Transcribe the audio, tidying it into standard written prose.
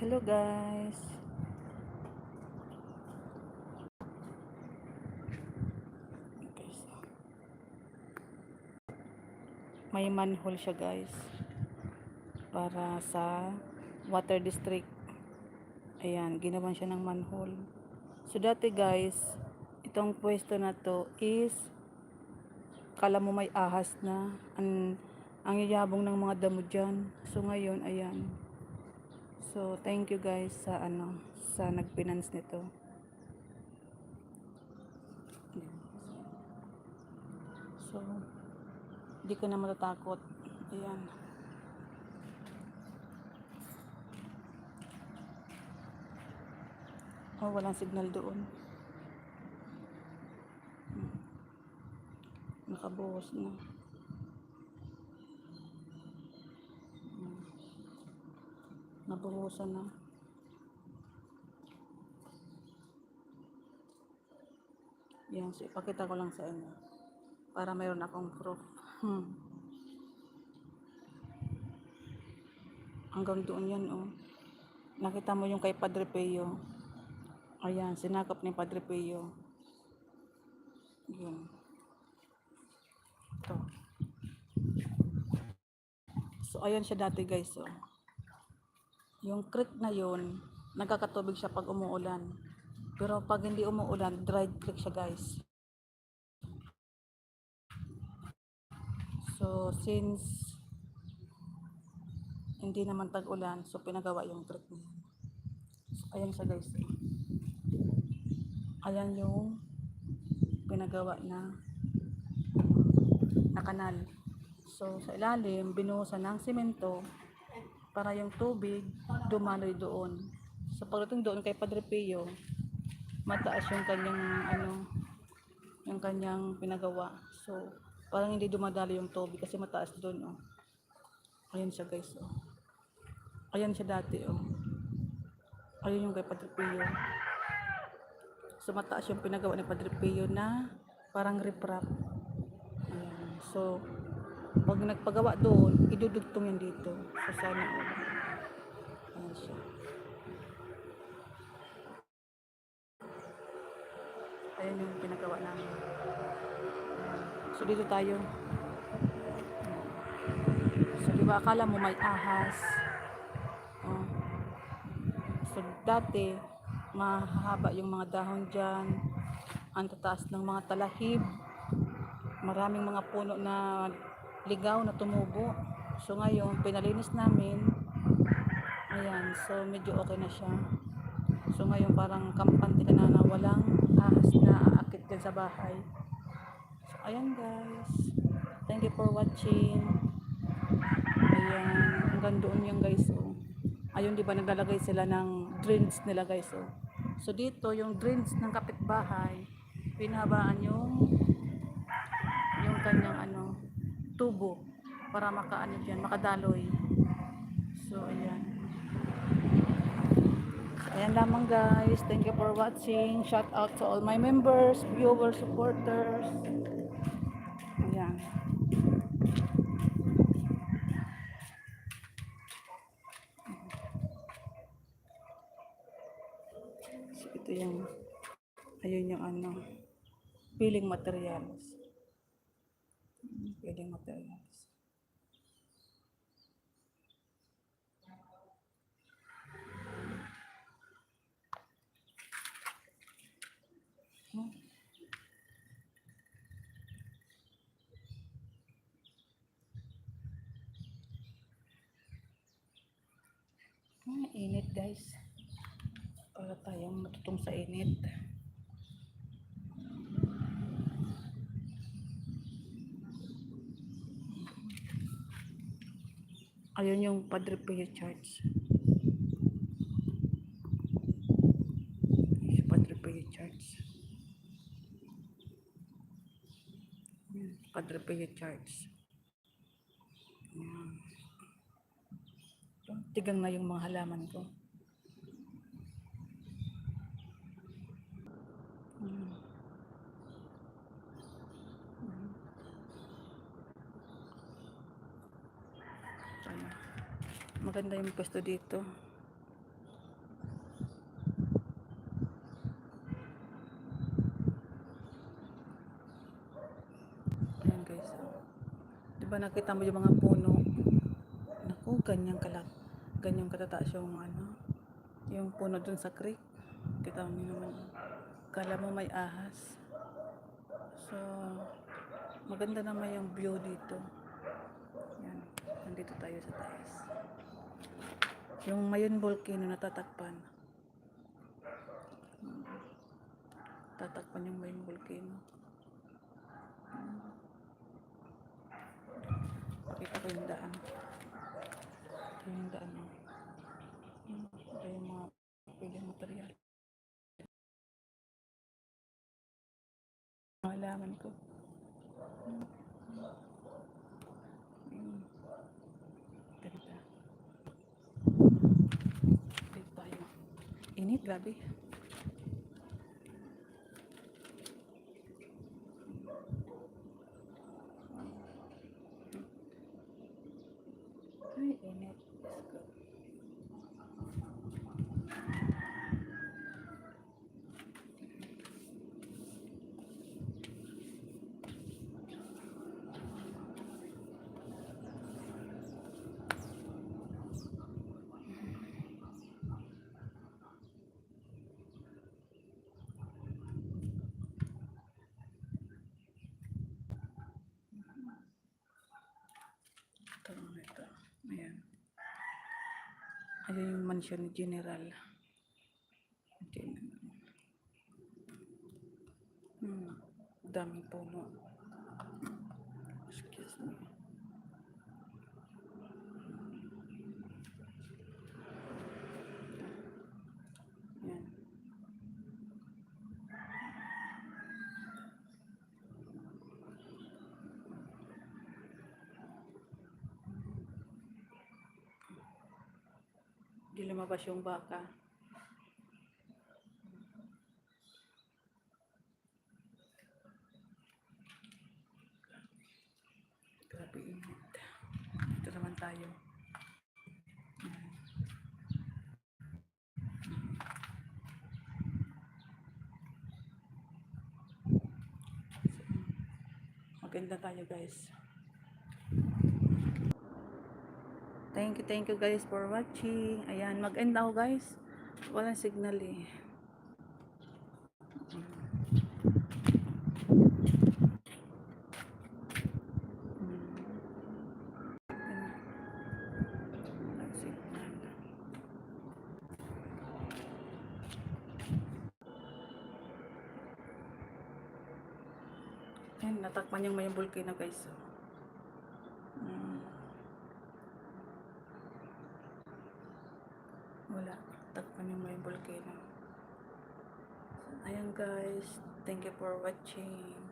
Hello guys. Okay, so, may manhole siya guys para sa water district. Ayan, ginawan siya ng manhole. So dati guys, itong pwesto na to is kala mo may ahas na ang yayabong ng mga damo dyan. So ngayon, ayan. So thank you guys sa nagfinance nito. So di ko na matatakot. Ayan. Oh, walang signal doon. Nakabuhos na. Nabuhusan na. Yan, so ipakita ko lang sa inyo. Para mayroon akong proof. Hanggang doon yan, oh. Nakita mo yung kay Padre Pio. Ayan, sinakop ni Padre Pio. Yan. Ito. So, ayan siya dati guys, oh. Yung creek na yun, nagkakatubig siya pag umuulan. Pero pag hindi umuulan, dried creek siya guys. So, since hindi naman tag-ulan, so pinagawa yung creek niya. So, ayan siya guys. Ayan yung pinagawa na kanal. So, sa ilalim, binuhusan ng simento para yung tubig dumaloy doon. So, pagdating doon kay Padre Pio, mataas yung kanyang pinagawa. So, parang hindi dumadalo yung tubig kasi mataas doon, oh. Ayan siya guys, oh. Ayan siya dati, oh. Ayun yung kay Padre Pio. So, mataas yung pinagawa ni Padre Pio na parang riprap. Ayan. So, pag nagpagawa doon, idudugtong yan dito. So, sana, oh. Ayan siya. Ayan yung pinagawa namin. So, dito tayo. So, di ba akala mo may ahas? Oh. So, dati, mahahaba yung mga dahon dyan. Ang tataas ng mga talahib. Maraming mga puno na ligaw na tumubo. So, ngayon, pinalinis namin. Ayan, so medyo okay na siya. So, ngayon parang kampante ka na walang ahas na aakit dyan sa bahay. So, ayan guys. Thank you for watching. Ayan, hanggang doon yung guys, oh. Ayun, di ba naglalagay sila ng drains nila guys, oh. So dito yung drains ng kapitbahay, pinahabaan yung kanyang tubo para makadaloy. So ayan. Ayan lamang guys. Thank you for watching. Shout out to all my members, viewers, supporters. Ayan. So ito yung ayun yung peeling materials. Peeling materials. Init guys. Para tayong matutong sa init. Ayun yung Padre Pio Church. Yung Padre Pio Church. Padre Pio Church. Tigang na yung mga halaman ko. Maganda yung pwesto dito. Diba nakita mo yung mga puno? Naku, ganyang katataas yung ano, yung puno dun sa creek. Kita mo naman. Kala mo may ahas. So, maganda naman yung view dito. Yan. Nandito tayo sa taas. Yung Mayon Volcano natatakpan. Tatakpan yung Mayon Volcano. Pakita ko yung daan. Ito yung daan. Ito yung mga pwedeng material. Mga halaman ko. Ganda. Dito tayo. Init, grabe. Ay, init. Let's go. Ito. Ayan. Ayan yung mansion ni General. Daming puno. Excuse me. Ayan. Di lumabas yung baka. Grabe init. Dito naman tayo. Maganda tayo guys. Thank you guys for watching. Ayan, mag-end ako guys. Walang signal eh. Walang signal. Ayan, natakpan yung Mayon Volcano guys. Wala. Takpan yung Mayon Volcano. Ayan guys. Thank you for watching.